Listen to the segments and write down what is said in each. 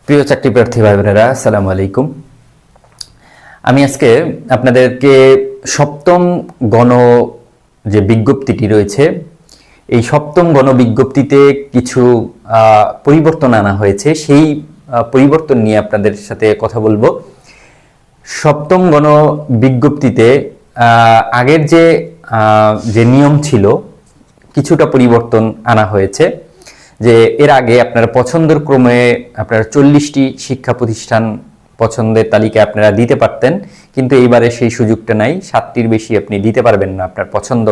প্রিয় চাকরি প্রার্থী ভাই বোনেরা, আসসালামু আলাইকুম। আমি আজকে আপনাদেরকে সপ্তম গণ যে বিজ্ঞপ্তিটি রয়েছে, এই সপ্তম গণ বিজ্ঞপ্তিতে কিছু পরিবর্তন আনা হয়েছে, সেই পরিবর্তন নিয়ে আপনাদের সাথে কথা বলবো। সপ্তম গণ বিজ্ঞপ্তিতে আগের যে নিয়ম ছিল, কিছুটা পরিবর্তন আনা হয়েছে। যে এর আগে আপনারা পছন্দের ক্রমে আপনারা 40টি শিক্ষা প্রতিষ্ঠান পছন্দের তালিকা আপনারা দিতে পারতেন, কিন্তু এইবারে সেই সুযোগটা নাই। 7টির বেশি আপনি দিতে পারবেন না আপনার পছন্দ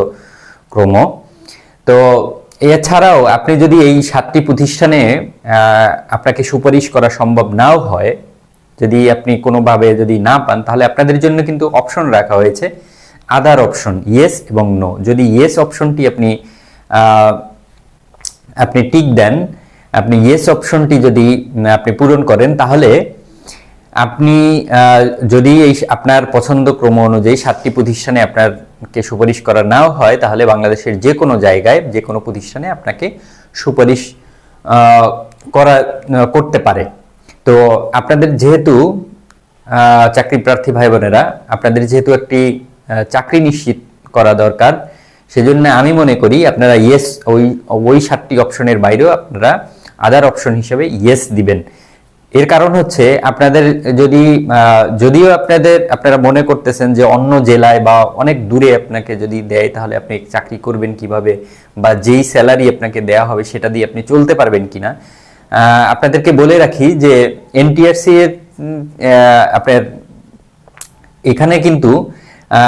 ক্রম। তো এছাড়াও আপনি যদি এই 7টি প্রতিষ্ঠানে আপনাকে সুপারিশ করা সম্ভব নাও হয়, যদি আপনি কোনোভাবে যদি না পান, তাহলে আপনাদের জন্য কিন্তু অপশন রাখা হয়েছে, আদার অপশন, ইয়েস এবং নো। যদি ইয়েস অপশনটি আপনি টিক দেন, আপনি ইয়েস অপশনটি যদি আপনি পূরণ করেন, তাহলে আপনি যদি এই আপনার পছন্দ ক্রম অনুযায়ী 7টি প্রতিষ্ঠানে আপনাকে সুপারিশ করা নাও হয়, তাহলে বাংলাদেশের যে কোনো জায়গায় যে কোনো প্রতিষ্ঠানে আপনাকে সুপারিশ করতে পারে। তো আপনাদের যেহেতু চাকরি প্রার্থী ভাই বোনেরা, আপনাদের যেহেতু একটি চাকরি নিশ্চিত করা দরকার, সেজন্য আমি মনে করি আপনারা ইয়েস, ওই 7টি অপশনের বাইরেও আপনারা আদার অপশন হিসেবে ইয়েস দিবেন। এর কারণ হচ্ছে, আপনাদের যদিও আপনারা মনে করতেছেন যে অন্য জেলায় বা অনেক দূরে আপনাকে যদি দেয়, তাহলে আপনি চাকরি করবেন কিভাবে, বা যেই স্যালারি আপনাকে দেয়া হবে সেটা দিয়ে আপনি চলতে পারবেন কিনা। আপনাদেরকে বলে রাখি যে এনটিআরসি এর আপনার এখানে কিন্তু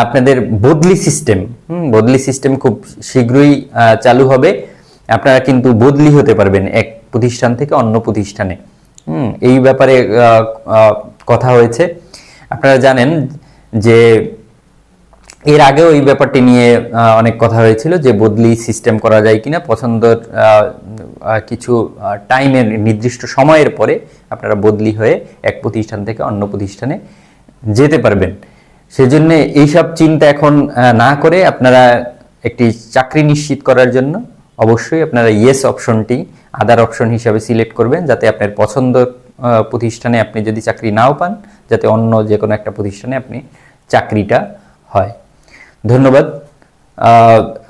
আপনাদের বদলি সিস্টেম খুব শীঘ্রই চালু হবে। আপনারা কিন্তু বদলি হতে পারবেন এক প্রতিষ্ঠান থেকে অন্য প্রতিষ্ঠানে। এই ব্যাপারে কথা হয়েছে। আপনারা জানেন যে এর আগেও এই ব্যাপারটি নিয়ে অনেক কথা হয়েছিল যে বদলি সিস্টেম করা যায় কিনা, পছন্দের কিছু টাইমের নির্দিষ্ট সময়ের পরে আপনারা বদলি হয়ে এক প্রতিষ্ঠান থেকে অন্য প্রতিষ্ঠানে যেতে পারবেন। সেজন্য এইসব চিন্তা এখন না করে আপনারা একটি চাকরি নিশ্চিত করার জন্য অবশ্যই আপনারা ইয়েস অপশনটি আদার অপশন হিসাবে সিলেক্ট করবেন, যাতে আপনার পছন্দ প্রতিষ্ঠানে আপনি যদি চাকরি নাও পান, যাতে অন্য যে কোনো একটা প্রতিষ্ঠানে আপনি চাকরিটা হয়। ধন্যবাদ।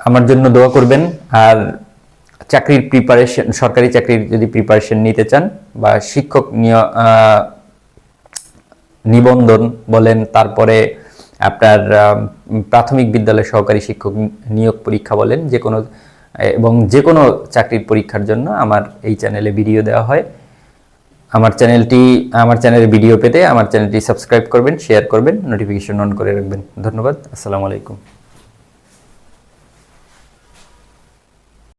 আমার জন্য দোয়া করবেন। আর চাকরির প্রিপারেশন, সরকারি চাকরির যদি প্রিপারেশন নিতে চান, বা শিক্ষক নিবন্ধন বলেন, তারপরে আপনার প্রাথমিক বিদ্যালয় সহকারী শিক্ষক নিয়োগ পরীক্ষা বলেন, যে কোনো চাকরির পরীক্ষার জন্য আমার এই চ্যানেলে ভিডিও দেওয়া হয়। আমার চ্যানেলের ভিডিও পেতে আমার চ্যানেলটি সাবস্ক্রাইব করবেন, শেয়ার করবেন, নোটিফিকেশন অন করে রাখবেন। ধন্যবাদ। আসসালামু আলাইকুম।